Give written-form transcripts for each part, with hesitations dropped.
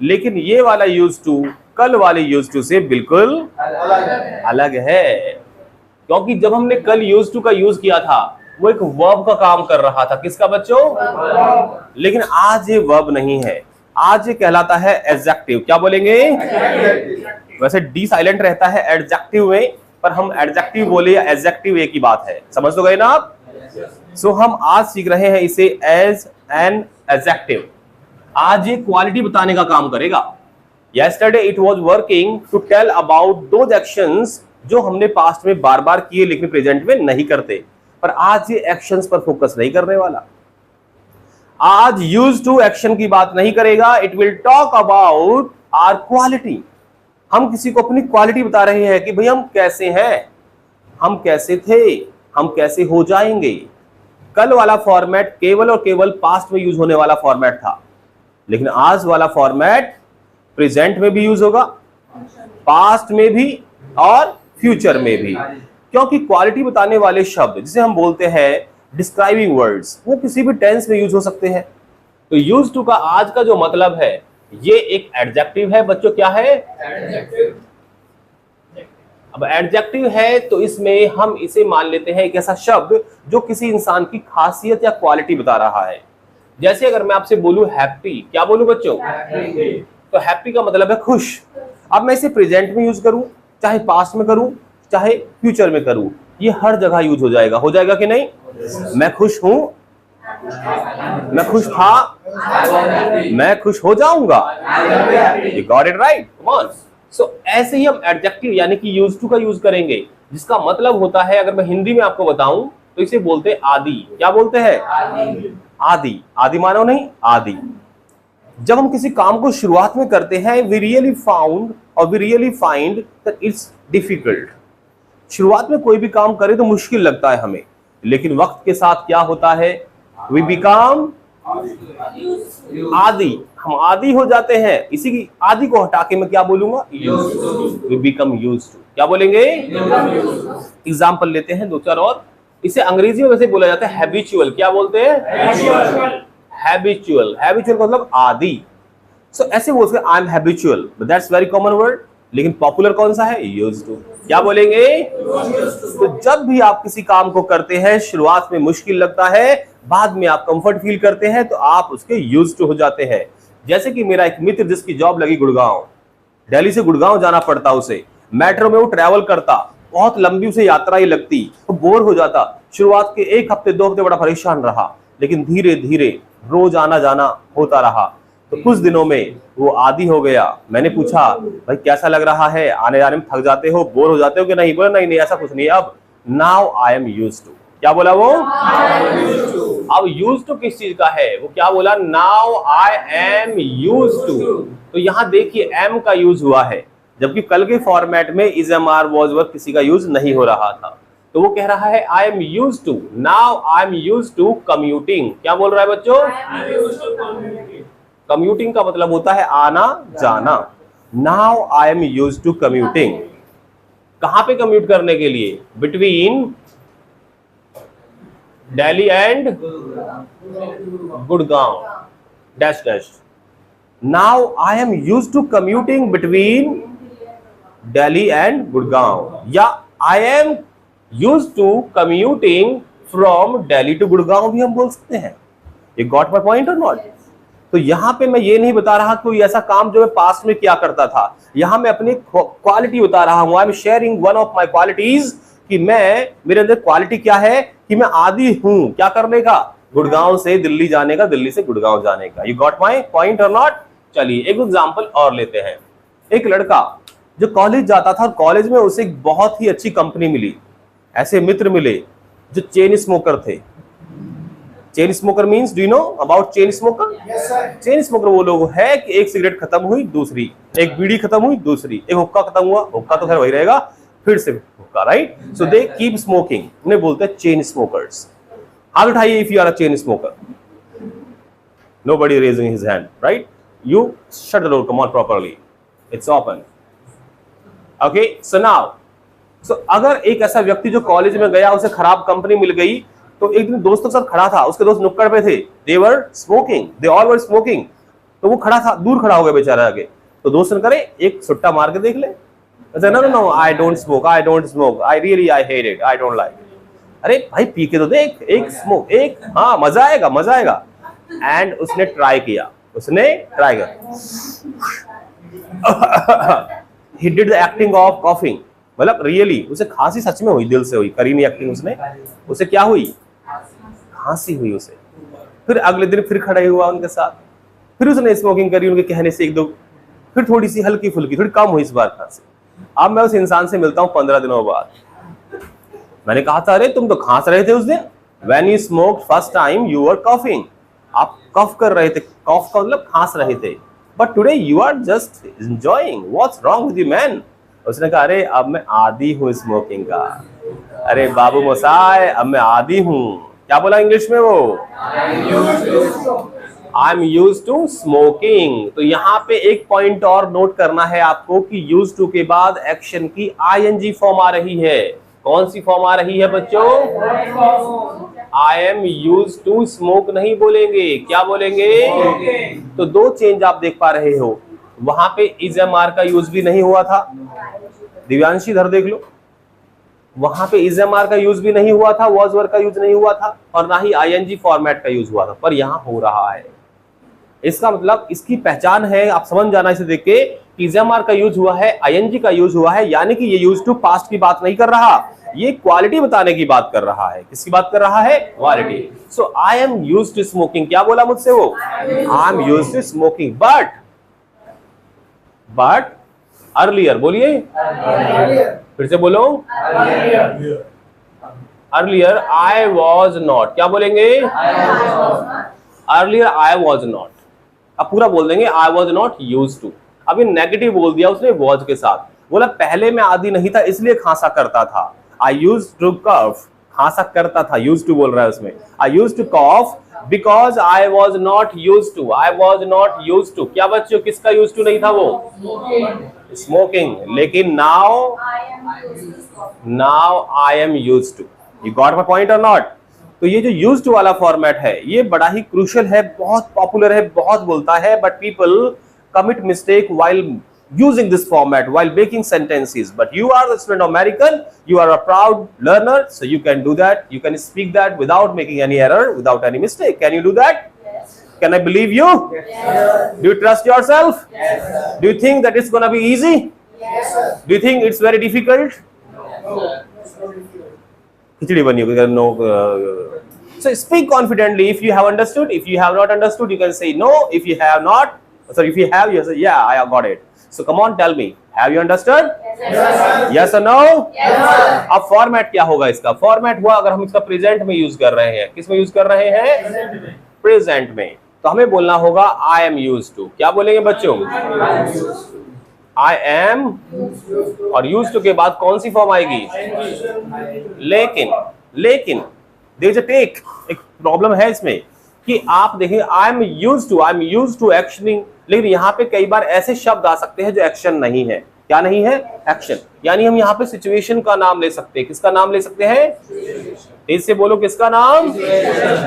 लेकिन ये वाला यूज टू कल वाले यूज टू से बिल्कुल अलग है, क्योंकि जब हमने कल यूज टू का यूज किया था वो एक वर्ब का काम कर रहा था। किसका बच्चों? लेकिन आज ये वर्ब नहीं है, आज ये कहलाता है एडजेक्टिव। क्या बोलेंगे? वैसे डी साइलेंट रहता है एडजेक्टिव में, पर हम एडजेक्टिव बोले या एडजेक्टिव एक ही बात है, समझ तो गए ना आप? सो हम आज सीख रहे हैं इसे एज एन एडजेक्टिव। आज ये क्वालिटी बताने का काम करेगा। Yesterday it was working to tell about those actions जो हमने पास्ट में बार बार किए लेकिन प्रेजेंट में नहीं करते, पर आज ये एक्शंस पर फोकस नहीं करने वाला। आज यूज टू एक्शन की बात नहीं करेगा, it will talk about our quality. हम किसी को अपनी क्वालिटी बता रहे हैं कि भाई हम कैसे हैं, हम कैसे थे, हम कैसे हो जाएंगे। कल वाला फॉर्मेट केवल और केवल पास्ट में यूज होने वाला फॉर्मेट था, लेकिन आज वाला फॉर्मेट प्रेजेंट में भी यूज होगा, पास्ट में भी और फ्यूचर में भी, क्योंकि क्वालिटी बताने वाले शब्द जिसे हम बोलते हैं डिस्क्राइबिंग वर्ड्स, वो किसी भी टेंस में यूज हो सकते हैं। तो यूज टू का आज का जो मतलब है ये एक एडजेक्टिव है बच्चों। क्या है? एडजेक्टिव। अब एडजेक्टिव है तो इसमें हम इसे मान लेते हैं एक ऐसा शब्द जो किसी इंसान की खासियत या क्वालिटी बता रहा है। जैसे अगर मैं आपसे बोलूं हैप्पी, क्या बोलूं बच्चों? तो हैप्पी का मतलब है खुश। अब मैं इसे प्रेजेंट में यूज करूं, चाहे पास्ट में करूं, चाहे फ्यूचर में करूं, ये हर जगह यूज हो जाएगा कि नहीं? मैं खुश हूं, मैं खुश था, मैं खुश हो जाऊंगा। You got it right? Come on. So ऐसे ही हम एडजेक्टिव यानी कि यूज टू का यूज करेंगे, जिसका मतलब होता है, अगर मैं हिंदी में आपको बताऊं तो इसे बोलते हैं आदि। क्या बोलते हैं? आदि। आदि मानो नहीं, आदि। जब हम किसी काम को शुरुआत में करते हैं, वी रियली फाउंड और we really find that it's difficult. शुरुआत में कोई भी काम करे तो मुश्किल लगता है हमें, लेकिन वक्त के साथ क्या होता है? वी बिकम आदि। हम आदि हो जाते हैं। इसी की आदि को हटा के मैं क्या बोलूंगा? We become used to. क्या बोलेंगे? एग्जाम्पल लेते हैं दो चार और। इसे अंग्रेजी में वैसे बोला जाता है हैबिचुअल। क्या बोलते हैं? हैबिचुअल। हैबिचुअल का मतलब आदि। सो ऐसे बोलते हैं I am habitual, but that's very common word. लेकिन पॉपुलर कौन सा है? Used to. क्या बोलेंगे? तो जब भी आप किसी काम को करते हैं, शुरुआत में मुश्किल लगता है, बाद में आप कंफर्ट फील करते हैं, तो आप उसके यूज्ड टू हो जाते हैं। जैसे कि मेरा एक मित्र जिसकी जॉब लगी गुड़गांव, दिल्ली से गुड़गांव जाना पड़ता उसे, मेट्रो में वो ट्रैवल करता, बहुत लंबी उसे यात्रा ही लगती, तो बोर हो जाता। शुरुआत के एक हफ्ते दो हफ्ते बड़ा परेशान रहा, लेकिन धीरे धीरे रोज आना जाना होता रहा, तो कुछ दिनों में वो आदी हो गया। मैंने पूछा भाई कैसा लग रहा है, आने जाने में थक जाते हो, बोर हो जाते हो कि नहीं? बोला नहीं नहीं ऐसा कुछ नहीं, अब now I am used to. क्या बोला वो? अब यूज्ड टू किस चीज का है? वो क्या बोला? Now I am used to. तो यहाँ देखिए एम का यूज हुआ है, जबकि कल के फॉर्मेट में is am are was verb किसी का यूज नहीं हो रहा था। तो वो कह रहा है I am used to, now I am used to commuting. क्या बोल रहा है बच्चों? कम्यूटिंग का मतलब होता है आना जाना। Now I am used to commuting. कहां पे कम्यूट करने के लिए? Between Delhi and Gurgaon dash dash. Now I am used to commuting between Delhi and Gurgaon, या I am used to commuting from Delhi to Gurgaon भी हम बोल सकते हैं। You got my point or not? तो यहां पे मैं ये नहीं बता रहा कोई ऐसा काम जो मैं पास्ट में किया करता था, यहां मैं अपनी क्वालिटी बता रहा हूं। I am sharing one of my qualities, कि मैं, मेरे अंदर क्वालिटी क्या है कि मैं आदी हूं क्या करने का? गुड़गांव से दिल्ली जाने का, दिल्ली से गुड़गांव जाने का। यू गॉट माय पॉइंट और नॉट? चलिए एक एग्जांपल और लेते हैं। एक लड़का जो कॉलेज जाता था, कॉलेज में उसे एक बहुत ही अच्छी कंपनी मिली, ऐसे मित्र मिले जो चेन स्मोकर थे। Chain smoker means, do you know about chain smoker? Yes sir. Chain smoker वो लोग है कि एक सिगरेट खत्म हुई दूसरी, एक बीड़ी खत्म हुई दूसरी, एक हुक्का खत्म हुआ, हुक्का तो खैर वही रहेगा, फिर से हुक्का, right? So they keep smoking, उन्हें बोलते हैं चेन स्मोकर्स। हाथ उठाइए if you are a chain smoker. Nobody raising his hand, right? You shut the door, come on properly. It's open. Okay, so now, so अगर एक ऐसा व्यक्ति जो कॉलेज में गया, उसे खराब कंपनी मिल गई, तो एक दिन दोस्तों के साथ खड़ा था, उसके दोस्त नुक्कड़ पे थे, they were smoking, they all were smoking. तो वो खड़ा था, दूर खड़ा हो गया बेचारा आगे। तो दोस्त ने करे एक सुट्टा मार के देख ले। No no no, I don't smoke, I don't smoke, I really I hate it, I don't like it. अरे भाई पी के तो देख, एक स्मोक, एक, हाँ मजा आएगा, मजा आएगा। एंड उसने ट्राई किया, he did the acting of coughing, मतलब रियली उसे खांसी सच में हुई, दिल से हुई, करीनी एक्टिंग उसने, उसे क्या हुई, खांसी हुई उसे। फिर अगले दिन फिर खड़ा हुआ उनके साथ, फिर उसने स्मोकिंग करी उनके कहने से एक दो, फिर थोड़ी सी हल्की फुल्की, थोड़ी कम हुई इस बार खांसी। अब मैं उस इंसान से मिलता हूँ 15 दिनों बाद। मैंने कहा था अरे तुम तो खांस रहे थे उस दिन, when you smoked first time you were coughing, आप कफ कर रहे थे, कफ का मतलब खांस रहे थे, but today you are just enjoying, what's wrong with you man. उसने कहा अरे अब मैं आदी हूँ स्मोकिंग का, अरे बाबू मोसाई अब मैं आदी हूँ। क्या बोला इंग्लिश में वो, I am used to smoking. तो यहाँ पे एक पॉइंट और नोट करना है आपको कि यूज्ड टू के बाद एक्शन की आईएनजी फॉर्म आ रही है। कौन सी फॉर्म आ रही है बच्चों, I am use to smoke नहीं बोलेंगे, क्या बोलेंगे। तो दो चेंज आप देख पा रहे हो, वहां पे इज एम आर का यूज भी नहीं हुआ था, दिव्यांशी इधर देख लो, वहां पे इज एम आर का यूज भी नहीं हुआ था, वॉज वर का यूज नहीं हुआ था, और ना ही आईएनजी फॉर्मेट का यूज हुआ था, पर यहां हो रहा है। इसका मतलब इसकी पहचान है, आप समझ जाना इसे देख के, इज एम आर का यूज हुआ है, आईएनजी का यूज हुआ है, यानी कि ये यूज टू पास्ट की बात नहीं कर रहा, ये क्वालिटी बताने की बात कर रहा है। किसकी बात कर रहा है, quality. So I am used to smoking, क्या बोला मुझसे वो, I am used to smoking, but earlier, बोलिए फिर से बोलो, अर्लियर आई वॉज नॉट, क्या बोलेंगे, अर्लियर आई वॉज नॉट। अब पूरा बोल देंगे I was not used to. अभी नेगेटिव बोल दिया उसने वॉज के साथ, बोला पहले मैं आदी नहीं था इसलिए खांसा करता था, आई यूज्ड टू कफ, खांसा करता था, यूज्ड टू बोल रहा है उसमें, I used to cough because I was not used to, I was not used to. क्या बच्चों किसका यूज्ड टू नहीं था वो, स्मोकिंग। लेकिन now I am used to. You got my point और नॉट। तो ये जो यूज्ड टू वाला फॉर्मेट है ये बड़ा ही क्रूशियल है, बहुत पॉपुलर है, बहुत बोलता है, but people commit mistake while using this format while making sentences. But you are the student of American, you are a proud learner, so you can do that, you can speak that without making any error, without any mistake. Can you do that? Yes. Can I believe you? Yes. Do you trust yourself? Yes. Do you think that it's gonna be easy? Yes. Do you think it's very difficult? No. Khichdi bani hogi, no. So speak confidently. If you have understood, if you have not understood, you can say no. If you have not, sorry, if you have, you say yeah, I have got it. So come on, tell me, have you understood? Yes. Yes or no? Yes. अब format क्या होगा इसका, format हुआ अगर हम इसका present में use कर रहे हैं, किस में यूज कर रहे हैं, प्रेजेंट में, तो हमें बोलना होगा आई एम यूज्ड टू। क्या बोलेंगे बच्चों, आई एम, और यूज्ड टू के बाद कौन सी फॉर्म आएगी, लेकिन देयर इज अ टेक, एक प्रॉब्लम है इसमें कि आप देखें आई एम यूज्ड टू एक्शनिंग, लेकिन यहाँ पे कई बार ऐसे शब्द आ सकते हैं जो एक्शन नहीं है। क्या नहीं है, एक्शन। यानी हम यहाँ पे सिचुएशन का नाम ले सकते हैं, किसका नाम ले सकते हैं, इससे बोलो किसका नाम।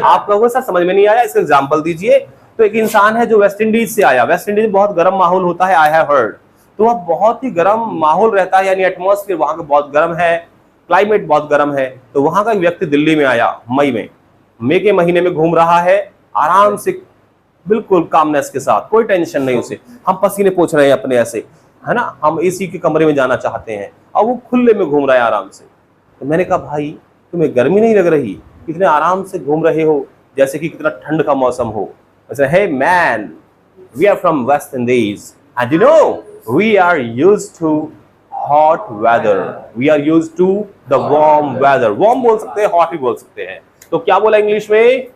आप कहोगे सर समझ में नहीं आया, इसका एग्जांपल दीजिए। तो एक इंसान है जो वेस्ट इंडीज से आया, वेस्ट इंडीज में बहुत गर्म माहौल होता है, आई हैव हर्ड, तो वह बहुत ही गर्म माहौल रहता है, यानी एटमॉस्फेयर वहां का बहुत गर्म है, क्लाइमेट बहुत गर्म है। तो वहां का एक व्यक्ति दिल्ली में आया मई के महीने में घूम रहा है, आराम से, बिल्कुल कामनेस के साथ, कोई टेंशन नहीं उसे। हम पसीने पोंछ रहे हैं अपने ऐसे, है ना, हम एसी के कमरे में जाना चाहते हैं, और वो खुले में घूम रहा है आराम से। तो मैंने कहा भाई तुम्हें गर्मी नहीं लग रही, इतने आराम से घूम रहे हो जैसे कि कितना ठंड का मौसम हो। Hey man, we are from West Indies and you know we are used to hot weather, we are used to the warm weather. Warm बोल सकते हैं, हॉट भी बोल सकते हैं। तो क्या बोला इंग्लिश में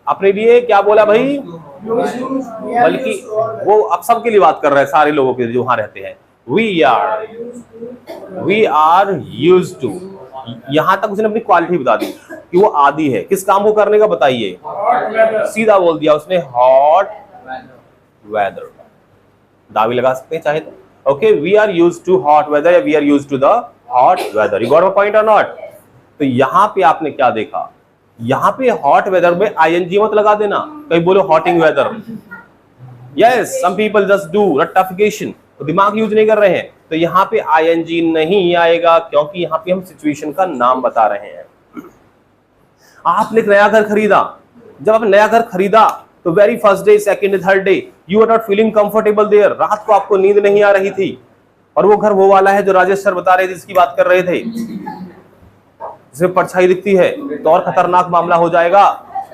अपने लिए, क्या बोला भाई, बल्कि वो अब सबके लिए बात कर रहा है, सारे लोगों के लिए जो वहां रहते हैं। वी आर यूज्ड टू, यहां तक उसने अपनी क्वालिटी बता दी कि वो आदी है किस काम को करने का, बताइए। सीधा बोल दिया उसने, हॉट वेदर। दावी लगा सकते हैं चाहे तो। Okay, we are used to hot weather, या we are used to the hot weather. You got my point और नॉट। तो यहां पे आपने क्या देखा, यहाँ पे हॉट वेदर में आईएनजी मत लगा देना, कहीं बोलो hotting weather, yes, some people just do रट्टाफिकेशन, तो दिमाग यूज नहीं कर रहे हैं, तो यहाँ पे आईएनजी नहीं आएगा क्योंकि यहाँ पे हम सिचुएशन का नाम बता रहे हैं। आपने एक नया घर खरीदा, जब आपने नया घर खरीदा तो very first day, second, third day you are not feeling comfortable there, रात को आपको नींद नहीं आ रही थी, और वो घर वो वाला है जो राजेश सर बता रहे थे, जिसकी बात कर रहे थे, जिसमें परछाई दिखती है, तो और खतरनाक मामला हो जाएगा।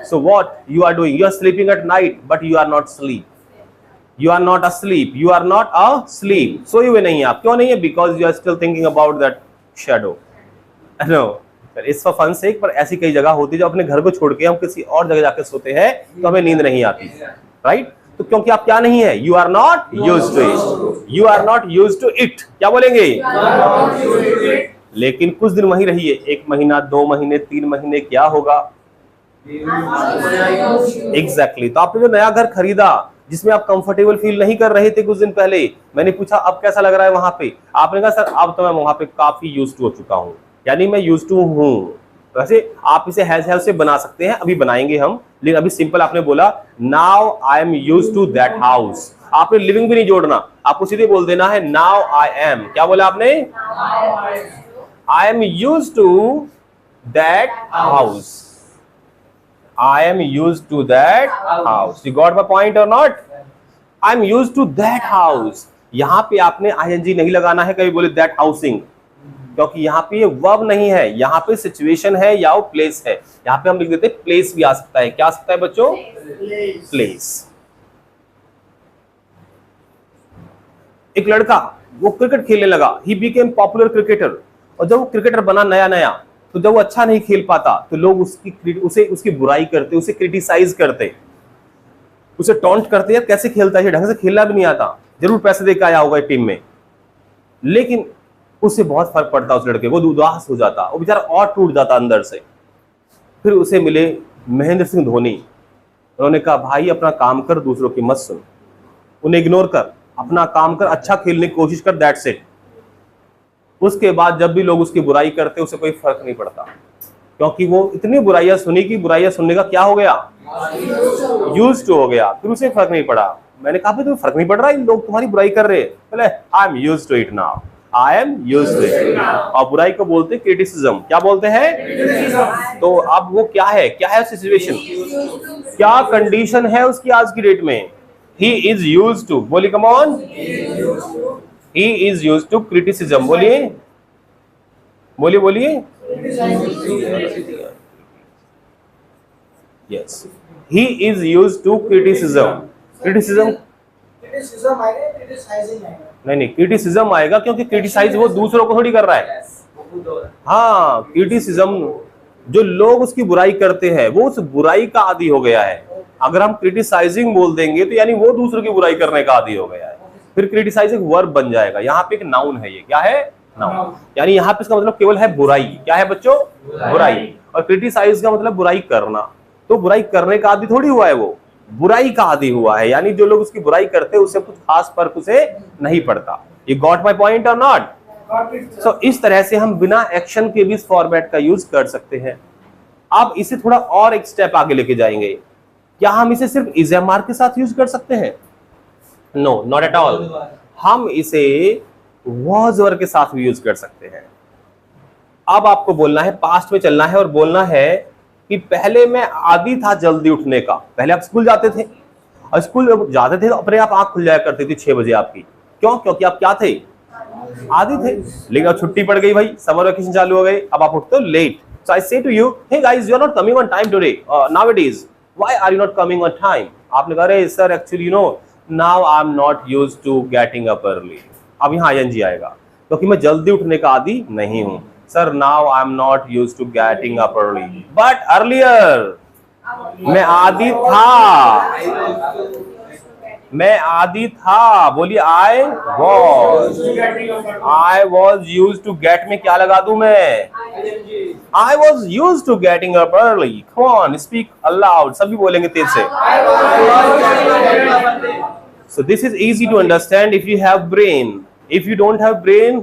So what you are doing, you are sleeping at night but you are not sleep, you are not asleep, you are not asleep, सोए हुए नहीं आप, क्यों नहीं है? Because you are still thinking about that shadow. No, it's for fun sake, पर ऐसी कई जगह होती है जो अपने घर को छोड़ के हम किसी और जगह जाके सोते हैं तो हमें नींद नहीं आती, राइट? तो क्योंकि आप क्या नहीं है, you are not used to it, you are not used to it, क्या बोलेंगे? लेकिन कुछ दिन वहीं रहिए, 1 महीना, 2 महीने, 3 महीने, क्या होगा? एग्जैक्टली। तो आपने जो नया घर खरीदा जिसमें आप कंफर्टेबल फील नहीं कर रहे थे कुछ दिन पहले, मैंने पूछा अब कैसा लग रहा है वहां पे? आपने कहा सर अब तो मैं वहां पे काफी यूज्ड टू हो चुका हूं, यानी मैं यूज्ड टू हूं। वैसे आप इसे हैज हैव से बना सकते हैं, अभी बनाएंगे हम, लेकिन अभी सिंपल आपने बोला now I am used to that house, आपने लिविंग भी नहीं जोड़ना, आपको सीधे बोल देना है नाउ आई एम। क्या बोला आपने? I am used to that house, I am used to that house. You got my point or not? I am used to that house. यहाँ पे आपने ing नहीं लगाना है, कभी बोले that housing, क्योंकि यहाँ पे ये verb नहीं है, यहाँ पे situation है या वो place है। यहाँ पे हम लिख देते हैं place भी आ सकता है, क्या आ सकता है बच्चों? Place। एक लड़का वो क्रिकेट खेलने लगा, he became popular cricketer, और जब वो क्रिकेटर बना नया नया, तो जब वो अच्छा नहीं खेल पाता तो लोग उसकी बुराई करते, उसे क्रिटिसाइज करते, उसे टॉन्ट करते, यार कैसे खेलता है, ढंग से खेलना भी नहीं आता, जरूर पैसे देकर आया होगा टीम में। लेकिन उससे बहुत फर्क पड़ता उस लड़के को, उदास हो जाता, वो बेचारा और टूट जाता अंदर से। फिर उसे मिले महेंद्र सिंह धोनी, उन्होंने कहा भाई अपना काम कर, दूसरों की मत सुन, उन्हें इग्नोर कर, अपना काम कर, अच्छा खेलने की कोशिश कर, दैट्स इट। उसके बाद जब भी लोग उसकी बुराई करते उसे कोई फर्क नहीं पड़ता, क्योंकि वो इतनी बुराइयां सुनी कि बुराइयां सुनने का क्या हो गया, यूज्ड टू हो गया, फिर उसे फर्क नहीं पड़ा। मैंने कहा तुम्हें फर्क नहीं पड़ रहा, इन लोग तुम्हारी बुराई कर रहे हैं, बोले I am used to it now, I am used to it. और बुराई को बोलते हैं क्रिटिसिज्म, क्या बोलते हैं? तो अब वो क्या है, क्या है सिचुएशन, क्या कंडीशन है उसकी आज की डेट में? ही इज यूज्ड टू, बोलिए come on, he is used to criticism, बोलिए बोलिए बोलिए, yes, he is used to criticism, criticism नहीं नहीं, क्रिटिसिज्म आएगा, क्योंकि क्रिटिसाइज वो दूसरों को थोड़ी कर रहा है। हाँ, क्रिटिसिज्म जो लोग उसकी बुराई करते हैं वो उस बुराई का आदी हो गया है। अगर हम क्रिटिसाइजिंग बोल देंगे तो यानी वो दूसरों की बुराई करने का आदी हो गया है, फिर क्रिटिसाइजिंग वर्ब बन जाएगा। यहाँ पे एक नाउन है, ये क्या है, नाउन, यानी यहाँ पे इसका मतलब केवल है बुराई। क्या है बच्चों, बुराई। और क्रिटिसाइज का मतलब बुराई करना, तो बुराई करने का आदी थोड़ी हुआ है, वो बुराई का आदी हुआ है, यानी जो लोग उसकी बुराई करते हैं उससे कुछ खास फर्क उसे नहीं पड़ता। ये गॉट माई पॉइंट और नॉट? सो इस तरह से हम बिना एक्शन के भी इस फॉर्मेट का यूज कर सकते हैं। अब इसे थोड़ा और एक स्टेप आगे लेके जाएंगे, क्या हम इसे सिर्फ इज एम आर के साथ यूज कर सकते हैं? No, not at all. हम इसे वाज वर्ब के साथ भी यूज कर सकते हैं। अब आपको बोलना है, पास्ट में चलना है और बोलना है कि पहले मैं आदी था जल्दी उठने का। पहले आप स्कूल जाते थे, और स्कूल जाते थे तो अपने आप आंख खुल जाया करती थी 6 बजे आपकी। क्यों? क्योंकि आप क्या थे, आदी थे। लेकिन अब छुट्टी पड़ गई भाई, समर वेकेशन चालू हो गए, अब आप उठते हो late. So I say to you, hey guys, you are not coming on time today, nowadays, why are you not coming on time? आपने कहा अरे sir actually you know now I am not used to getting up early. अब यहाँ ING आएगा, क्योंकि मैं जल्दी उठने का आदी नहीं हूं। Sir now I am not used to getting up early, but earlier मैं आदी था, मैं आदी था। बोलिए I was used to get में क्या लगा दूं मैं? I was used to getting up early. Come on, speak aloud, सभी बोलेंगे तेज से। So this is easy to understand if you have brain. If you don't have brain,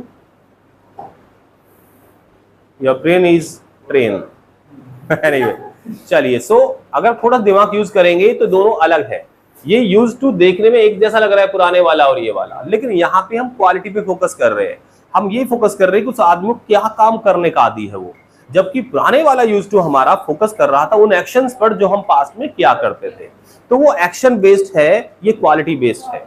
your brain is train. Anyway, चलिए, so अगर थोड़ा दिमाग use करेंगे तो दोनों अलग है। ये यूज टू देखने में एक जैसा लग रहा है पुराने वाला और ये वाला, लेकिन यहाँ पे हम क्वालिटी पे फोकस कर रहे हैं। हम ये फोकस कर रहे हैं कि उस आदमी को क्या काम करने का आदी है वो, जबकि पुराने वाला यूज टू हमारा फोकस कर रहा था उन एक्शंस पर जो हम पास्ट में किया करते थे। तो वो एक्शन बेस्ड है, ये क्वालिटी बेस्ड है।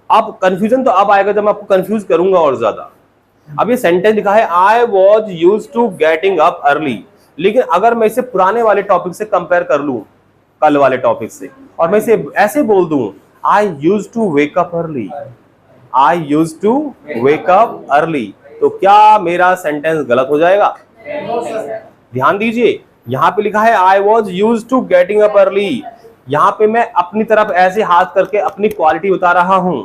अब कंफ्यूजन तो अब आएगा जब मैं आपको कंफ्यूज करूंगा और ज्यादा। अब ये सेंटेंस लिखा है I was use to getting up early, लेकिन अगर मैं इसे पुराने वाले टॉपिक से कंपेयर कर लूं, कल वाले टॉपिक से, और मैं इसे ऐसे बोल दूं I use to wake up early, I use to wake up early, तो क्या मेरा सेंटेंस गलत हो जाएगा? ध्यान दीजिए, यहां पे लिखा है I was use to getting up early. यहां पे मैं अपनी तरफ ऐसे हाथ करके अपनी क्वालिटी बता रहा हूं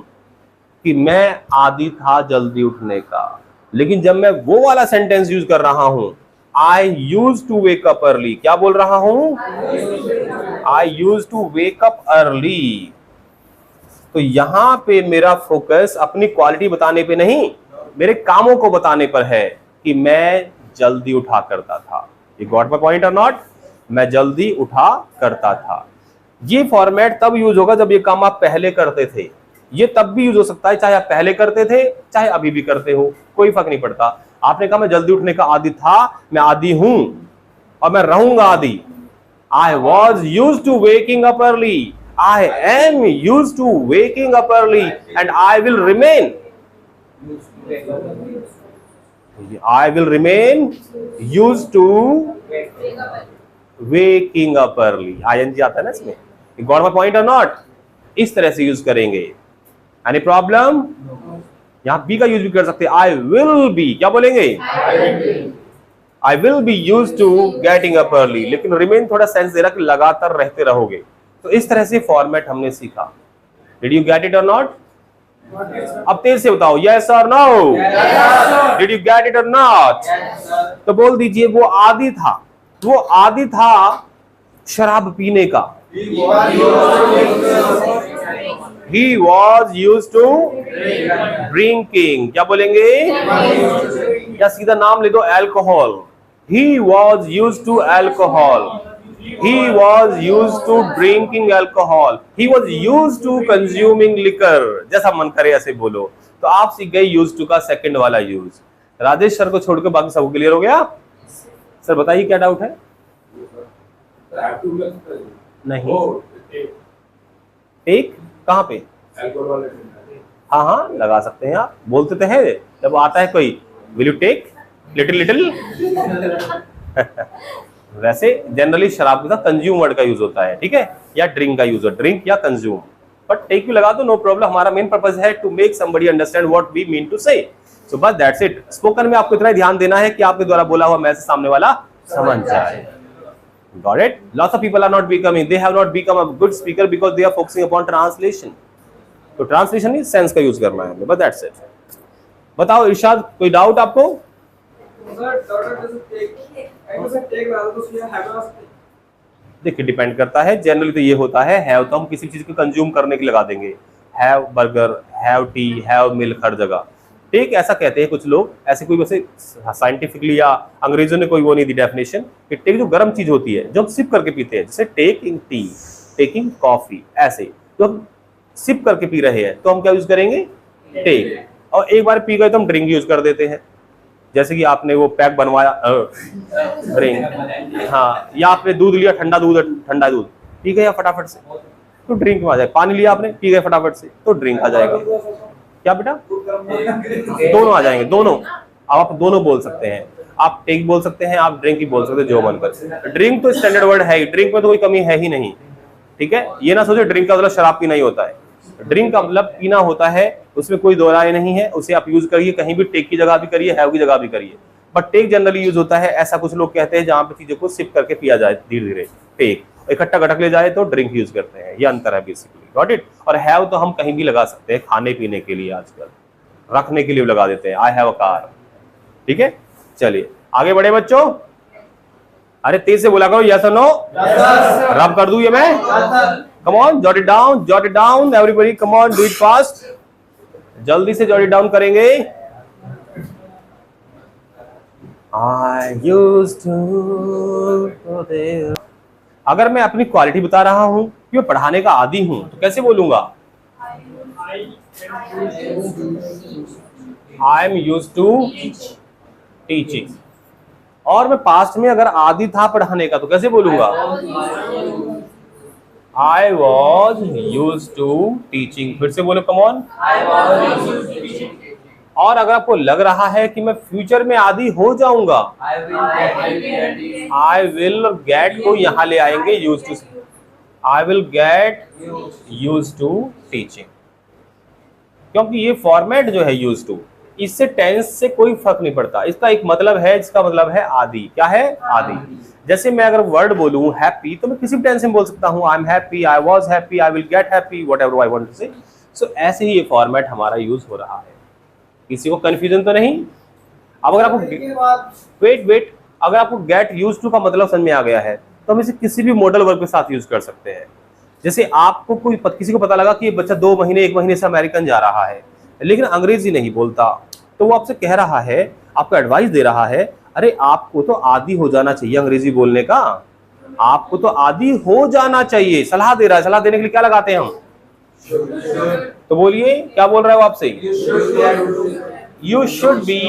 कि मैं आदी था जल्दी उठने का, लेकिन जब मैं वो वाला सेंटेंस यूज कर रहा हूं I use to wake up early, क्या बोल रहा हूं? I use to wake up early. तो यहां पे मेरा फोकस अपनी क्वालिटी बताने पे नहीं, मेरे कामों को बताने पर है कि मैं जल्दी उठा करता था। यू गॉट माय पॉइंट और नॉट? मैं जल्दी उठा करता था। ये फॉर्मेट तब यूज होगा जब ये काम आप पहले करते थे। ये तब भी यूज हो सकता है चाहे आप पहले करते थे चाहे अभी भी करते हो, कोई फर्क नहीं पड़ता। आपने कहा मैं जल्दी उठने का आदी था, मैं आदी हूं और मैं रहूंगा आदी। I was use to waking up early, I am use to waking up early and I will remain, I will remain use to waking up early. ING आता है ना इसमें। यू गॉट माय पॉइंट और not? इस तरह से use करेंगे। Any problem? यहां बी का यूज भी कर सकते हैं, आई विल बी, क्या बोलेंगे? I will be use to getting up early, लेकिन रिमेन थोड़ा सेंस दे रहा कि लगातार रहते रहोगे। तो इस तरह से फॉर्मेट हमने सीखा। डिड यू गेट इट और नॉट? अब तेज से बताओ, यस और no? Did you get it और नॉट? तो बोल दीजिए वो आदी था, वो आदी था शराब पीने का। He was used to drinking, क्या बोलेंगे? या सीधा नाम ले दो, alcohol. He was used to alcohol. He was used to drinking alcohol. He was used to consuming liquor. जैसा मन करे ऐसे बोलो। तो आप सीख गए यूज टू का सेकंड वाला यूज। राजेश सर को छोड़कर बाकी सब क्लियर हो गया? सर बताइए क्या डाउट है? नहीं, टेक कहाँ पे? हाँ हाँ लगा सकते हैं आप, बोलते तो हैं जब आता है कोई, will you take little little. वैसे जनरली शराब के साथ कंज्यूम वर्ड का यूज होता है, ठीक है, या ड्रिंक का यूज, ड्रिंक या कंज्यूम, बट टेक भी लगा दो, नो प्रॉब्लम। हमारा मेन पर्पस है to make somebody understand what we mean to say. So बस दैट्स इट। स्पोकन में आपको इतना ध्यान देना है कि आपके द्वारा बोला हुआ मैसेज सामने वाला समझ जाए। Got it? Lots of people are not becoming, they have not become a good speaker because they are focusing upon translation. तो ट्रांसलेशन ही सेंस का यूज करना है, बस दैट्स इट। बताओ इरशाद, कोई डाउट आपको? देखिए डिपेंड करता है, जनरली तो ये होता है हैव तो हम किसी चीज को कंज्यूम करने के लगा देंगे, have burger, have tea, have milk हर जगह। टेक ऐसा कहते हैं कुछ लोग, ऐसे कोई वैसे साइंटिफिकली या अंग्रेजों ने कोई वो नहीं दी डेफिनेशन कि टेक जो गर्म चीज होती है जो हम सिप करके पीते हैं, जैसे टेकिंग टी, टेकिंग कॉफी, ऐसे तो हम सिप करके पी रहे हैं तो हम क्या यूज करेंगे? टेक। और एक बार पी गए तो हम ड्रिंक यूज कर देते हैं, जैसे कि आपने वो पैक बनवाया ड्रिंक, हाँ, या आपने दूध लिया, ठंडा दूध पी गया फटाफट से तो ड्रिंक में आ जाए। पानी लिया आपने, पी गए फटाफट से तो ड्रिंक आ जाएगा। क्या बेटा? दोनों आ जाएंगे, दोनों। अब आप दोनों बोल सकते हैं, आप टेक बोल सकते हैं, आप ड्रिंक ही बोल सकते हैं, जो मन कर। ड्रिंक तो स्टैंडर्ड वर्ड है ही, ड्रिंक में तो कोई कमी है ही नहीं, ठीक है। ये ना सोचो ड्रिंक का मतलब शराब पीना ही होता है, ड्रिंक का मतलब पीना होता है, उसमें कोई दो राय नहीं है। उसे आप यूज करिए कहीं भी, टेक की जगह भी करिए, हैव की जगह भी करिए, बट टेक जनरली यूज होता है, ऐसा कुछ लोग कहते हैं जहां पे चीजों को सिप करके पिया जाए धीरे धीरे। टेक इकट्ठा घटक ले जाए तो ड्रिंक यूज करते हैं, ये अंतर है बेसिकली। Got it? और हैव तो हम कहीं भी लगा सकते हैं, खाने पीने के लिए, आजकल रखने के लिए लगा देते हैं, आई हैव अ कार, ठीक है। चलिए आगे बढ़े बच्चों। अरे तेज से बोला करो, यस और नो। रब कर दूं ये मैं? Come on, jot it down everybody, come on, do it fast, जल्दी से जॉट इट डाउन करेंगे। I used to go there. अगर मैं अपनी क्वालिटी बता रहा हूं कि मैं पढ़ाने का आदी हूं, तो कैसे बोलूंगा? I am used to teaching. और मैं पास्ट में अगर आदी था पढ़ाने का तो कैसे बोलूंगा? I was used to teaching। फिर से बोलो, कम ऑन। और अगर आपको लग रहा है कि मैं फ्यूचर में आदी हो जाऊंगा, I will get को यहां ले आएंगे used to। I will get used to teaching, क्योंकि ये फॉर्मेट जो है used to, इससे टेंस से कोई फर्क नहीं पड़ता। इसका एक मतलब है, जिसका मतलब है आदि। क्या है? आदि। जैसे मैं अगर वर्ड बोलूं हैप्पी, तो मैं किसी भी टेंस में बोल सकता हूं। I am happy, I was happy, I will get happy, whatever I want to say. So ऐसे ही ये फॉर्मेट हमारा यूज हो रहा है। किसी को कंफ्यूजन तो नहीं? अब अगर आपको वेट अगर आपको गेट यूज टू का मतलब समझ में आ गया है, तो हम इसे किसी भी मॉडल वर्ब के साथ यूज कर सकते हैं। जैसे आपको किसी को पता लगा कि ये बच्चा 2 महीने 1 महीने से अमेरिकन जा रहा है, लेकिन अंग्रेजी नहीं बोलता, तो वो आपसे कह रहा है, आपको एडवाइस दे रहा है, अरे आपको तो आदी हो जाना चाहिए अंग्रेजी बोलने का, आपको तो आदी हो जाना चाहिए। सलाह दे रहा है। सलाह देने के लिए क्या लगाते हैं हम? तो बोलिए, क्या बोल रहा है वो आपसे? You should be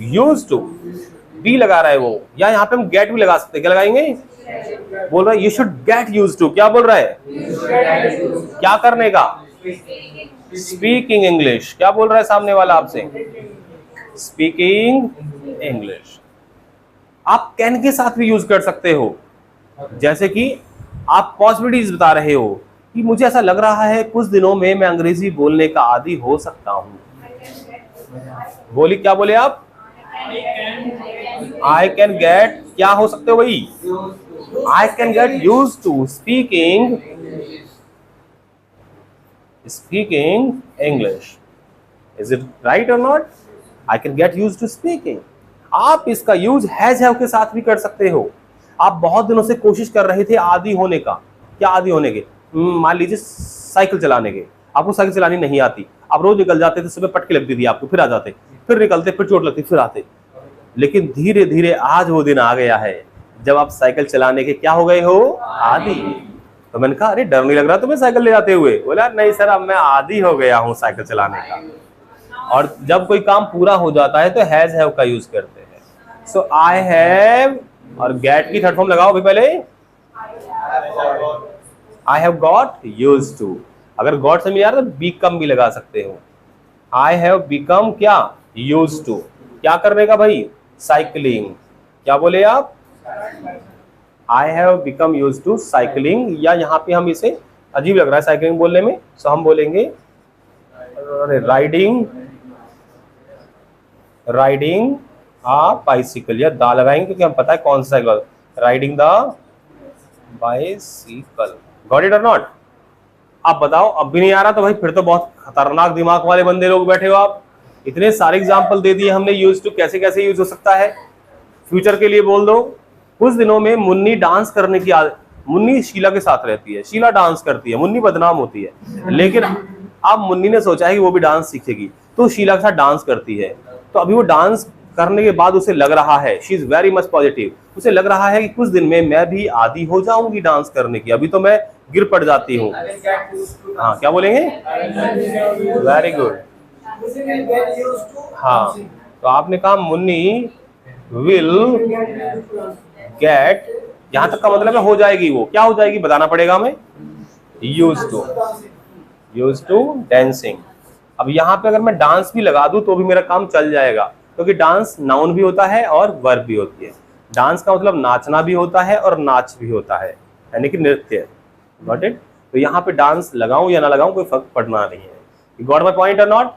used to. B लगा रहा है वो, या यहाँ पे हम गेट भी लगा सकते हैं। क्या लगाएंगे? बोल रहा है you should get used to. क्या बोल रहा है? क्या करने का? Speaking English. क्या बोल रहा है सामने वाला आपसे? Speaking English. आप कैन के साथ भी यूज कर सकते हो। जैसे कि आप पॉसिबिलिटीज बता रहे हो कि मुझे ऐसा लग रहा है कुछ दिनों में मैं अंग्रेजी बोलने का आदी हो सकता हूं। बोलिए, क्या बोले आप? आई कैन गेट, क्या हो सकते हो भाई? I can get used to speaking English। Is it right or not? I can get used to speaking। आप इसका यूज हैज हैव के साथ भी कर सकते हो। आप बहुत दिनों से कोशिश कर रहे थे आदी होने का। क्या आदी होने के? मान लीजिए साइकिल चलाने के। आपको साइकिल चलानी नहीं आती, आप रोज निकल जाते थे, सुबह पटके लगती थी आपको, फिर आ जाते, फिर निकलते, फिर चोट लगती, फिर आते। लेकिन धीरे धीरे आज वो दिन आ गया है जब आप साइकिल चलाने के क्या हो गए हो? आदी। तो मैंने कहा, अरे डर नहीं लग रहा तुम्हें साइकिल ले जाते हुए? बोला, नहीं सर, अब मैं आदी हो गया हूँ साइकिल चलाने का। और जब कोई काम पूरा हो जाता है तो हैज हैव का यूज करते हैं। सो आई हैव, और गेट की थर्ड फॉर्म लगाओ अभी पहले। I have got used to. अगर गॉट से मिल रहा तो बिकम भी लगा सकते हो। आई हैव बिकम क्या? Used to. क्या करने का भाई? साइकिलिंग। क्या बोले आप? I have become used to cycling। या यहाँ पे हम इसे, अजीब लग रहा है साइकिलिंग बोलने में, सो हम बोलेंगे राइडिंग आ बाइसिकल, या दा लगाएंगे क्योंकि हम पता है कौन सा cycle. Riding the bicycle. Got it और नॉट? आप बताओ, अब भी नहीं आ रहा तो भाई फिर तो बहुत खतरनाक दिमाग वाले बंदे लोग बैठे हो आप। इतने सारे एग्जाम्पल दे दिए हमने यूज टू, कैसे कैसे यूज हो सकता है। फ्यूचर के लिए बोल दो, कुछ दिनों में मुन्नी डांस करने की आदत। मुन्नी शीला के साथ रहती है, शीला डांस करती है, मुन्नी बदनाम होती है, लेकिन अब मुन्नी ने सोचा है कि वो भी डांस सीखेगी, तो शीला के साथ डांस करती है। तो अभी वो डांस करने के बाद उसे लग रहा है, she is very much positive, उसे लग रहा है कि कुछ दिन में मैं भी आदी हो जाऊंगी डांस करने की, अभी तो मैं गिर पड़ जाती हूँ। हाँ, क्या बोलेंगे? Very good. हाँ, तो आपने कहा मुन्नी विल गेट, यहां तक का मतलब है हो जाएगी। वो क्या हो जाएगी बताना पड़ेगा हमें। Used to dancing. अब यहाँ पे अगर मैं डांस भी लगा दूं तो भी मेरा काम चल जाएगा, क्योंकि डांस नाउन भी होता है और वर्ब भी होती है। डांस का मतलब नाचना भी होता है और नाच भी होता है, यानी कि नृत्य। Got it? तो यहाँ पे डांस लगाऊं या ना लगाऊं कोई फर्क पड़ना नहीं है। गॉट माय पॉइंट और नॉट?